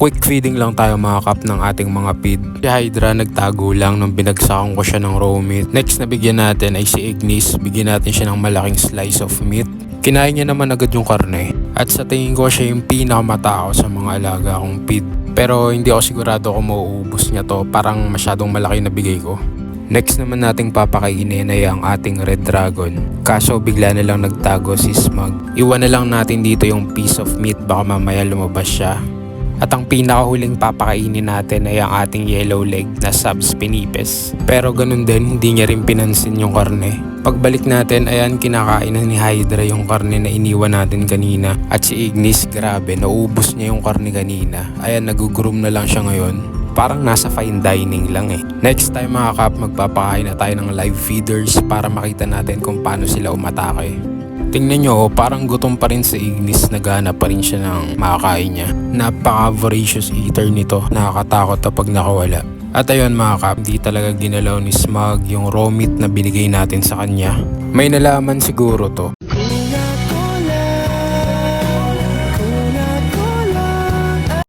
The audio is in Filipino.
Quick feeding lang tayo mga kap ng ating mga feed. Si Hydra nagtago lang nung binagsakan ko siya ng raw meat. Next na bigyan natin ay si Ignis. Bigyan natin siya ng malaking slice of meat. Kinain niya naman agad yung karne. At sa tingin ko siya yung pinakamatao sa mga alaga kong feed. Pero hindi ako sigurado kung mauubos niya to. Parang masyadong malaki na bigay ko. Next naman nating papakainin ay ang ating Red Dragon. Kaso bigla na lang nagtago si Smug. Iwan na lang natin dito yung piece of meat, baka mamaya lumabas siya. At ang pinakahuling papakainin natin ay ang ating yellow leg na subs pinipes. Pero ganun din, hindi niya rin pinansin yung karne. Pagbalik natin, ayan, kinakain na ni Hydra yung karne na iniwan natin kanina. At si Ignis, grabe, naubos niya yung karne kanina. Ayan, nagugroom na lang siya ngayon. Parang nasa fine dining lang eh. Next time mga kap, magpapakain na tayo ng live feeders para makita natin kung paano sila umatake. Tingnan nyo, parang gutom pa rin sa Ignis, naghanap pa rin siya ng makakain niya. Napaka-voracious eater nito, nakakatakot kapag nakawala. At ayun mga kap, di talaga ginalaw ni Smug yung raw meat na binigay natin sa kanya. May nalaman siguro to.